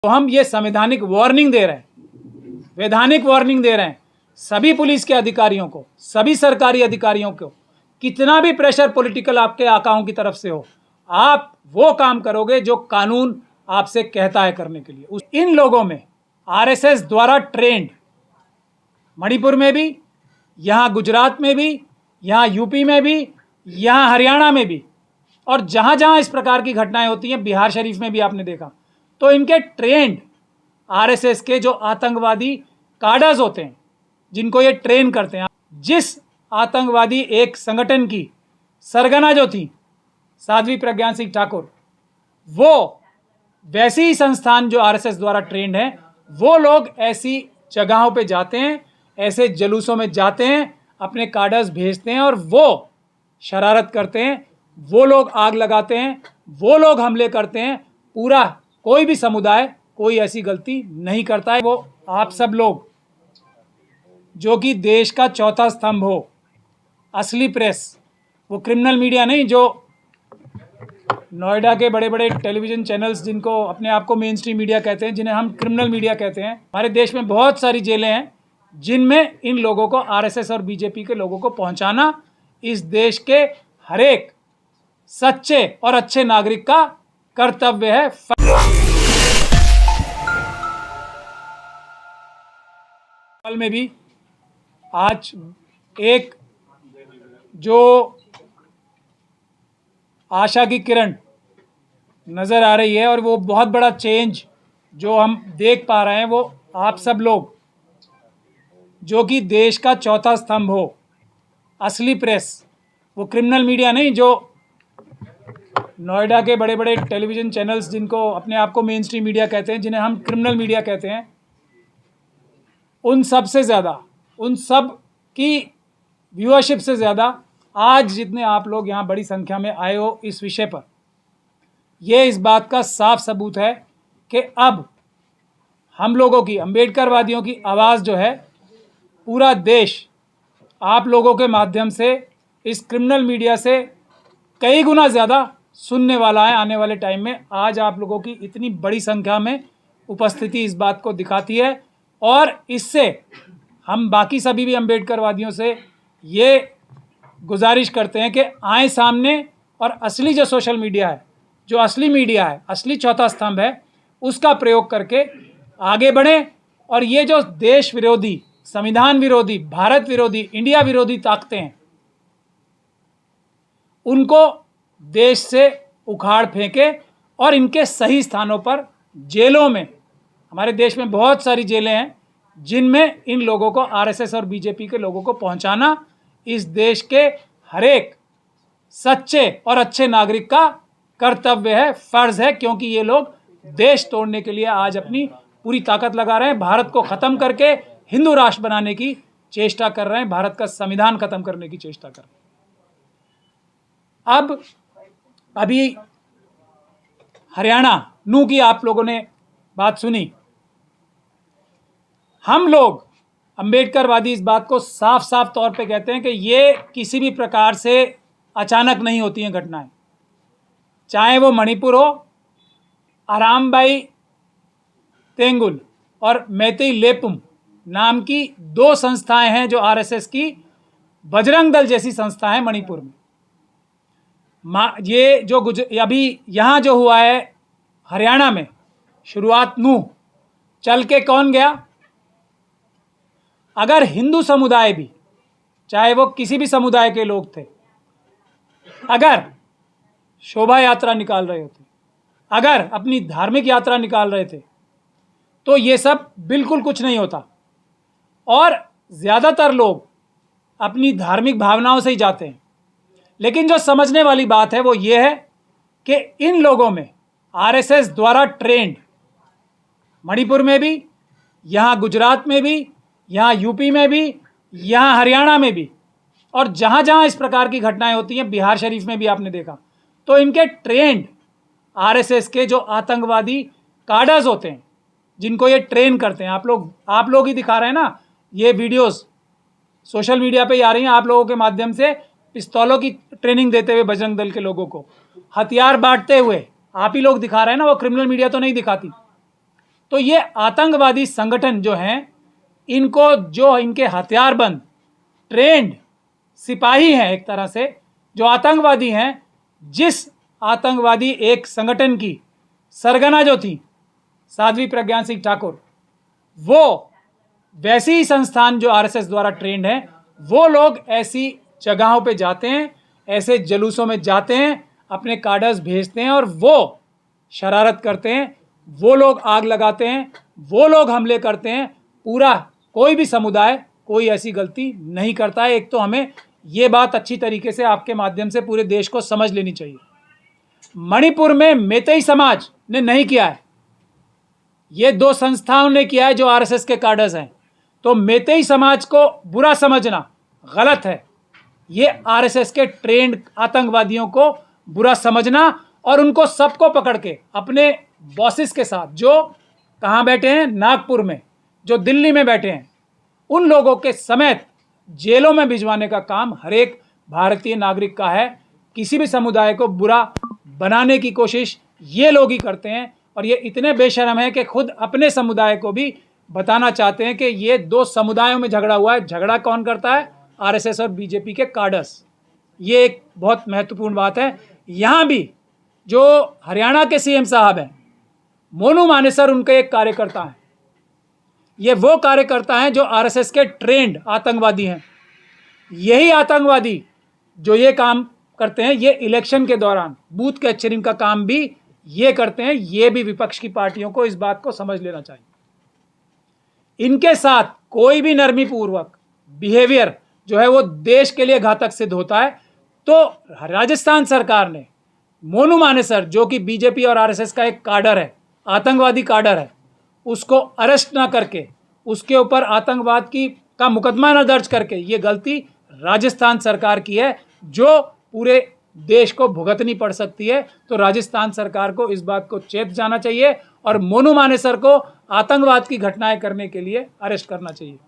तो हम ये संवैधानिक वार्निंग दे रहे हैं, वैधानिक वार्निंग दे रहे हैं सभी पुलिस के अधिकारियों को, सभी सरकारी अधिकारियों को, कितना भी प्रेशर पॉलिटिकल आपके आकाओं की तरफ से हो, आप वो काम करोगे जो कानून आपसे कहता है करने के लिए। इन लोगों में आरएसएस द्वारा ट्रेंड मणिपुर में भी, यहाँ गुजरात में भी, यहाँ यूपी में भी, यहाँ हरियाणा में भी, और जहाँ जहाँ इस प्रकार की घटनाएं होती हैं, बिहार शरीफ में भी आपने देखा, तो इनके ट्रेंड आरएसएस के जो आतंकवादी काडर्स होते हैं, जिनको ये ट्रेन करते हैं, जिस आतंकवादी एक संगठन की सरगना जो थी साध्वी प्रज्ञा सिंह ठाकुर, वो वैसी ही संस्थान जो आरएसएस द्वारा ट्रेंड है, वो लोग ऐसी जगहों पे जाते हैं, ऐसे जलूसों में जाते हैं, अपने काडर्स भेजते हैं और वो शरारत करते हैं, वो लोग आग लगाते हैं, वो लोग हमले करते हैं। पूरा कोई भी समुदाय कोई ऐसी गलती नहीं करता है। वो आप सब लोग जो कि देश का चौथा स्तंभ हो, असली प्रेस, वो क्रिमिनल मीडिया नहीं जो नोएडा के बड़े बड़े टेलीविज़न चैनल्स जिनको अपने आप को मेन स्ट्रीम मीडिया कहते हैं, जिन्हें हम क्रिमिनल मीडिया कहते हैं। हमारे देश में बहुत सारी जेलें हैं जिनमें इन लोगों को, आरएसएस और बीजेपी के लोगों को पहुंचाना इस देश के हर एक सच्चे और अच्छे नागरिक का कर्तव्य है। में भी आज एक जो आशा की किरण नज़र आ रही है और वो बहुत बड़ा चेंज जो हम देख पा रहे हैं, वो आप सब लोग जो कि देश का चौथा स्तंभ हो, असली प्रेस, वो क्रिमिनल मीडिया नहीं जो नोएडा के बड़े बड़े टेलीविज़न चैनल्स जिनको अपने आप को मेन स्ट्रीम मीडिया कहते हैं, जिन्हें हम क्रिमिनल मीडिया कहते हैं, उन सब से ज़्यादा, उन सब की व्यूअरशिप से ज़्यादा आज जितने आप लोग यहाँ बड़ी संख्या में आए हो इस विषय पर, ये इस बात का साफ सबूत है कि अब हम लोगों की, अम्बेडकरवादियों की आवाज़ जो है, पूरा देश आप लोगों के माध्यम से इस क्रिमिनल मीडिया से कई गुना ज़्यादा सुनने वाला है आने वाले टाइम में। आज आप लोगों की इतनी बड़ी संख्या में उपस्थिति इस बात को दिखाती है और इससे हम बाकी सभी भी अम्बेडकरवादियों से ये गुजारिश करते हैं कि आए सामने और असली जो सोशल मीडिया है, जो असली मीडिया है, असली चौथा स्तंभ है, उसका प्रयोग करके आगे बढ़ें और ये जो देश विरोधी, संविधान विरोधी, भारत विरोधी, इंडिया विरोधी ताकतें हैं, उनको देश से उखाड़ फेंके और इनके सही स्थानों पर, जेलों में, हमारे देश में बहुत सारी जेलें हैं जिनमें इन लोगों को, आरएसएस और बीजेपी के लोगों को पहुंचाना इस देश के हर एक सच्चे और अच्छे नागरिक का कर्तव्य है, फर्ज है, क्योंकि ये लोग देश तोड़ने के लिए आज अपनी पूरी ताकत लगा रहे हैं। भारत को ख़त्म करके हिंदू राष्ट्र बनाने की चेष्टा कर रहे हैं, भारत का संविधान खत्म करने की चेष्टा कर रहे हैं। अब अभी हरियाणा नू की आप लोगों ने बात सुनी। हम लोग अम्बेडकरवादी इस बात को साफ साफ तौर पे कहते हैं कि ये किसी भी प्रकार से अचानक नहीं होती हैं घटनाएं, चाहे वो मणिपुर हो, आरामबाई तेंगुल और मैतेई लेपुम नाम की दो संस्थाएं हैं जो आरएसएस की, बजरंग दल जैसी संस्था है मणिपुर में। ये जो अभी यहाँ जो हुआ है हरियाणा में, शुरुआत नूह चल के कौन गया? अगर हिंदू समुदाय भी, चाहे वो किसी भी समुदाय के लोग थे, अगर शोभा यात्रा निकाल रहे होते, अगर अपनी धार्मिक यात्रा निकाल रहे थे, तो ये सब बिल्कुल कुछ नहीं होता। और ज़्यादातर लोग अपनी धार्मिक भावनाओं से ही जाते हैं। लेकिन जो समझने वाली बात है वो ये है कि इन लोगों में आरएसएस द्वारा ट्रेंड मणिपुर में भी, यहाँ गुजरात में भी, यहाँ यूपी में भी, यहाँ हरियाणा में भी, और जहाँ जहाँ इस प्रकार की घटनाएं होती हैं, बिहार शरीफ में भी आपने देखा, तो इनके ट्रेंड आरएसएस के जो आतंकवादी काडर्स होते हैं, जिनको ये ट्रेन करते हैं, आप लोग ही दिखा रहे हैं ना, ये वीडियोस सोशल मीडिया पे आ रही हैं आप लोगों के माध्यम से, पिस्तौलों की ट्रेनिंग देते हुए बजरंग दल के लोगों को, हथियार बांटते हुए आप ही लोग दिखा रहे हैं ना, वो क्रिमिनल मीडिया तो नहीं दिखाती। तो ये आतंकवादी संगठन जो हैं, इनको जो इनके हथियारबंद ट्रेंड सिपाही हैं, एक तरह से जो आतंकवादी हैं, जिस आतंकवादी एक संगठन की सरगना जो थी साध्वी प्रज्ञा सिंह ठाकुर, वो वैसी ही संस्थान जो आरएसएस द्वारा ट्रेंड है, वो लोग ऐसी जगहों पे जाते हैं, ऐसे जलूसों में जाते हैं, अपने कार्डर्स भेजते हैं और वो शरारत करते हैं, वो लोग आग लगाते हैं, वो लोग हमले करते हैं। पूरा कोई भी समुदाय कोई ऐसी गलती नहीं करता है। एक तो हमें ये बात अच्छी तरीके से आपके माध्यम से पूरे देश को समझ लेनी चाहिए। मणिपुर में मेतेई समाज ने नहीं किया है, ये दो संस्थाओं ने किया है जो आरएसएस के कार्डर्स हैं। तो मेतेई समाज को बुरा समझना गलत है, ये आरएसएस के ट्रेंड आतंकवादियों को बुरा समझना और उनको सबको पकड़ के अपने बॉसेस के साथ, जो कहाँ बैठे हैं, नागपुर में, जो दिल्ली में बैठे हैं, उन लोगों के समेत जेलों में भिजवाने का काम हर एक भारतीय नागरिक का है। किसी भी समुदाय को बुरा बनाने की कोशिश ये लोग ही करते हैं और ये इतने बेशर्म हैं कि खुद अपने समुदाय को भी बताना चाहते हैं कि ये दो समुदायों में झगड़ा हुआ है। झगड़ा कौन करता है? आरएसएस और बीजेपी के कार्डर्स। ये एक बहुत महत्वपूर्ण बात है। यहाँ भी जो हरियाणा के सीएम साहब हैं, मोनू मानेसर, उनके एक कार्यकर्ता हैं। ये वो कार्यकर्ता हैं जो आरएसएस के ट्रेंड आतंकवादी हैं। यही आतंकवादी जो ये काम करते हैं, ये इलेक्शन के दौरान बूथ कैप्चरिंग का काम भी ये करते हैं। ये भी विपक्ष की पार्टियों को इस बात को समझ लेना चाहिए। इनके साथ कोई भी नरमी पूर्वक बिहेवियर जो है वो देश के लिए घातक सिद्ध होता है। तो राजस्थान सरकार ने मोनू मानेसर, जो कि बीजेपी और आरएसएस का एक काडर है, आतंकवादी काडर है, उसको अरेस्ट ना करके, उसके ऊपर आतंकवाद का मुकदमा न दर्ज करके, ये गलती राजस्थान सरकार की है जो पूरे देश को भुगतनी पड़ सकती है। तो राजस्थान सरकार को इस बात को चेत जाना चाहिए और मोनू मानेसर को आतंकवाद की घटनाएं करने के लिए अरेस्ट करना चाहिए।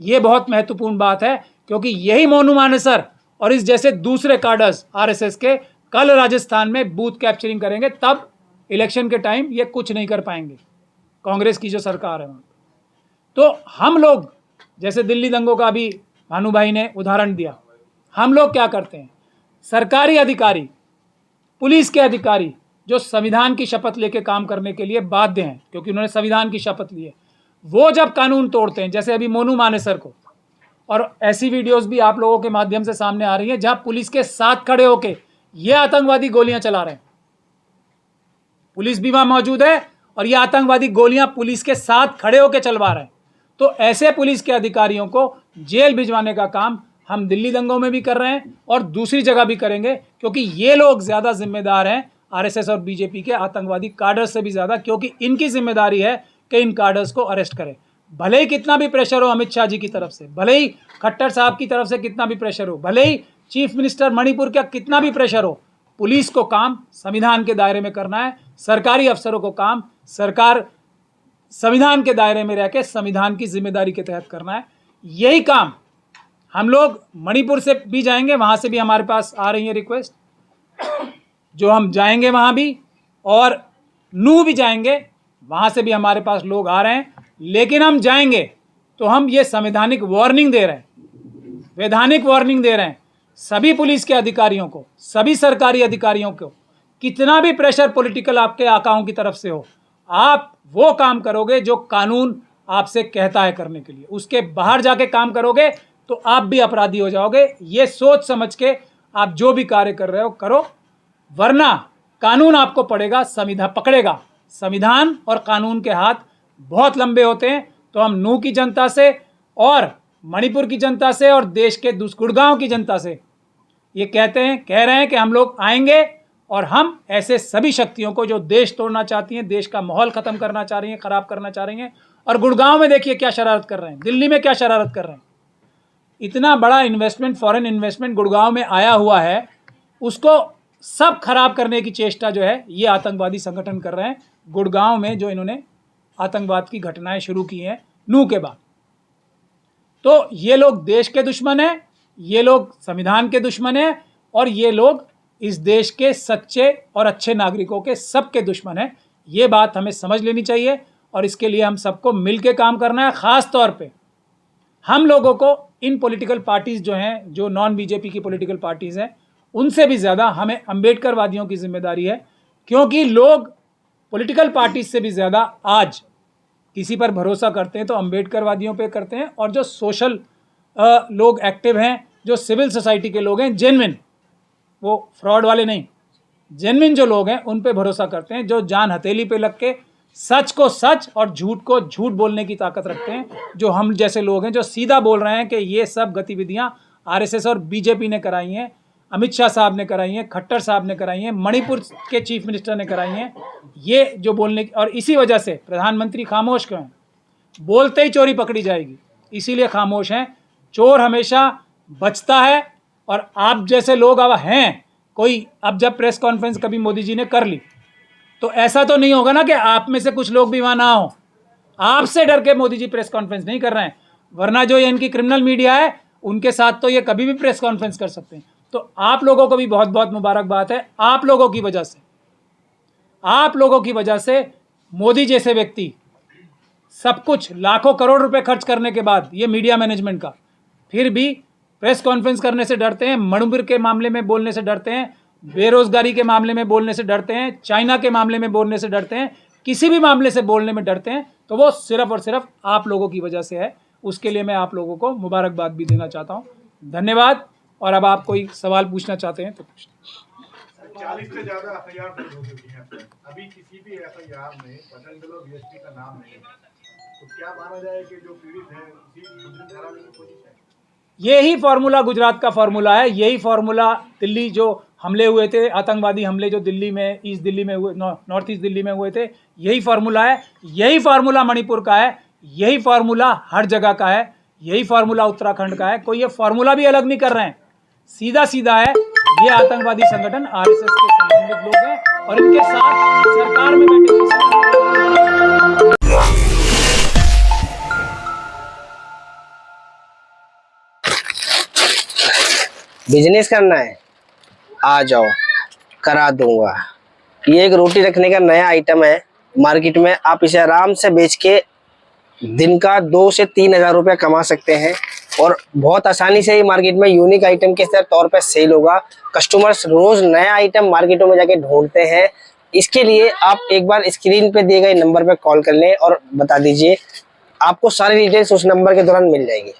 ये बहुत महत्वपूर्ण बात है, क्योंकि यही मोनू मानेसर और इस जैसे दूसरे कार्डर्स आरएसएस के कल राजस्थान में बूथ कैप्चरिंग करेंगे, तब इलेक्शन के टाइम ये कुछ नहीं कर पाएंगे, कांग्रेस की जो सरकार है वहाँ। तो हम लोग, जैसे दिल्ली दंगों का भी भानु भाई ने उदाहरण दिया, हम लोग क्या करते हैं? सरकारी अधिकारी, पुलिस के अधिकारी जो संविधान की शपथ लेके काम करने के लिए बाध्य हैं, क्योंकि उन्होंने संविधान की शपथ ली है, वो जब कानून तोड़ते हैं, जैसे अभी मोनू मानेसर को, और ऐसी वीडियोस भी आप लोगों के माध्यम से सामने आ रही हैं जहां पुलिस के साथ खड़े होके ये आतंकवादी गोलियां चला रहे हैं। पुलिस भी वहां मौजूद है और ये आतंकवादी गोलियां पुलिस के साथ खड़े होकर चलवा रहे हैं। तो ऐसे पुलिस के अधिकारियों को जेल भिजवाने का काम हम दिल्ली दंगों में भी कर रहे हैं और दूसरी जगह भी करेंगे, क्योंकि ये लोग ज़्यादा जिम्मेदार हैं आरएसएस और बीजेपी के आतंकवादी कार्डर्स से भी ज़्यादा, क्योंकि इनकी जिम्मेदारी है कि इन कार्डर्स को अरेस्ट करें। भले ही कितना भी प्रेशर हो अमित शाह जी की तरफ से, भले ही खट्टर साहब की तरफ से कितना भी प्रेशर हो, भले ही चीफ मिनिस्टर मणिपुर का कितना भी प्रेशर हो, पुलिस को काम संविधान के दायरे में करना है। सरकारी अफसरों को काम सरकार संविधान के दायरे में रह के संविधान की जिम्मेदारी के तहत करना है। यही काम हम लोग मणिपुर से भी जाएंगे, वहाँ से भी हमारे पास आ रही है रिक्वेस्ट, जो हम जाएंगे वहाँ भी, और नूह भी जाएंगे, वहाँ से भी हमारे पास लोग आ रहे हैं। लेकिन हम जाएंगे तो हम ये संवैधानिक वार्निंग दे रहे हैं, वैधानिक वार्निंग दे रहे हैं सभी पुलिस के अधिकारियों को, सभी सरकारी अधिकारियों को। कितना भी प्रेशर पॉलिटिकल आपके आकाओं की तरफ से हो, आप वो काम करोगे जो कानून आपसे कहता है करने के लिए, उसके बाहर जाके काम करोगे तो आप भी अपराधी हो जाओगे। ये सोच समझ के आप जो भी कार्य कर रहे हो करो, वरना कानून आपको पड़ेगा, संविधान पकड़ेगा। संविधान और कानून के हाथ बहुत लंबे होते हैं। तो हम नूह की जनता से और मणिपुर की जनता से और देश के गुड़गांव की जनता से ये कह रहे हैं कि हम लोग आएंगे और हम ऐसे सभी शक्तियों को जो देश तोड़ना चाहती हैं, देश का माहौल ख़त्म करना चाह रही हैं, ख़राब करना चाह रही हैं, और गुड़गांव में देखिए क्या शरारत कर रहे हैं, दिल्ली में क्या शरारत कर रहे हैं। इतना बड़ा इन्वेस्टमेंट, फॉरेन इन्वेस्टमेंट गुड़गांव में आया हुआ है, उसको सब खराब करने की चेष्टा जो है ये आतंकवादी संगठन कर रहे हैं गुड़गांव में, जो इन्होंने आतंकवाद की घटनाएं शुरू की हैं नूह के बाद। तो ये लोग देश के दुश्मन हैं, ये लोग संविधान के दुश्मन हैं, और ये लोग इस देश के सच्चे और अच्छे नागरिकों के सबके दुश्मन हैं। ये बात हमें समझ लेनी चाहिए और इसके लिए हम सबको मिलके काम करना है। ख़ास तौर पे हम लोगों को इन पॉलिटिकल पार्टीज़ जो हैं, जो नॉन बीजेपी की पॉलिटिकल पार्टीज़ हैं, उनसे भी ज़्यादा हमें अम्बेडकरवादियों की जिम्मेदारी है, क्योंकि लोग पॉलिटिकल पार्टीज से भी ज़्यादा आज किसी पर भरोसा करते हैं तो अम्बेडकरवादियों पे करते हैं। और जो सोशल लोग एक्टिव हैं, जो सिविल सोसाइटी के लोग हैं, जेन्युइन, वो फ्रॉड वाले नहीं, जेन्युइन जो लोग हैं उन पे भरोसा करते हैं, जो जान हथेली पे लग के सच को सच और झूठ को झूठ बोलने की ताकत रखते हैं। जो हम जैसे लोग हैं जो सीधा बोल रहे हैं कि ये सब गतिविधियां आरएसएस और बीजेपी ने कराई हैं, अमित शाह साहब ने कराई हैं, खट्टर साहब ने कराई हैं, मणिपुर के चीफ मिनिस्टर ने कराई हैं। ये जो बोलने की, और इसी वजह से प्रधानमंत्री खामोश क्यों हैं? बोलते ही चोरी पकड़ी जाएगी, इसीलिए खामोश हैं। चोर हमेशा बचता है। और आप जैसे लोग अब हैं, कोई अब जब प्रेस कॉन्फ्रेंस कभी मोदी जी ने कर ली तो ऐसा तो नहीं होगा ना कि आप में से कुछ लोग भी वहाँ ना हो। आपसे डर के मोदी जी प्रेस कॉन्फ्रेंस नहीं कर रहे हैं, वरना जो ये इनकी क्रिमिनल मीडिया है उनके साथ तो ये कभी भी प्रेस कॉन्फ्रेंस कर सकते हैं। तो आप लोगों को भी बहुत बहुत मुबारकबाद है। आप लोगों की वजह से मोदी जैसे व्यक्ति सब कुछ लाखों करोड़ रुपए खर्च करने के बाद, ये मीडिया मैनेजमेंट का, फिर भी प्रेस कॉन्फ्रेंस करने से डरते हैं, मणिपुर के मामले में बोलने से डरते हैं, बेरोजगारी के मामले में बोलने से डरते हैं, चाइना के मामले में बोलने से डरते हैं, किसी भी मामले से बोलने में डरते हैं, तो वो सिर्फ और सिर्फ आप लोगों की वजह से है। उसके लिए मैं आप लोगों को मुबारकबाद भी देना चाहता हूँ। धन्यवाद। और अब आप कोई सवाल पूछना चाहते हैं तो पूछें। 40 से ज्यादा एफआईआर दर्ज हो चुकी हैं। अभी किसी भी एफआईआर में बजरंग दल और बीएसपी का नाम नहीं है, तो क्या माना जाए कि जो पीड़ित है उसी दूसरी धारा में कोशिश है? यही फार्मूला गुजरात का फार्मूला है, यही फार्मूला दिल्ली जो हमले हुए थे, आतंकवादी हमले जो दिल्ली में, ईस्ट दिल्ली में हुए, नॉर्थ ईस्ट दिल्ली में हुए थे, यही फार्मूला है। यही फार्मूला मणिपुर का है, यही फार्मूला हर जगह का है, यही फार्मूला उत्तराखंड का है। कोई ये फार्मूला भी अलग नहीं कर रहे हैं, सीधा सीधा है। ये आतंकवादी संगठन आरएसएस के संबंधित लोग हैं और इनके साथ सरकार में बैठे बिजनेस करना है, आ जाओ, करा दूंगा। ये एक रोटी रखने का नया आइटम है मार्केट में। आप इसे आराम से बेच के दिन का 2 से 3 हज़ार रुपया कमा सकते हैं और बहुत आसानी से ये मार्केट में यूनिक आइटम के तौर पे सेल होगा। कस्टमर्स रोज नया आइटम मार्केटों में जाके ढूंढते हैं। इसके लिए आप एक बार स्क्रीन पे दिए गए नंबर पे कॉल कर लें और बता दीजिए, आपको सारी डिटेल्स उस नंबर के दौरान मिल जाएगी।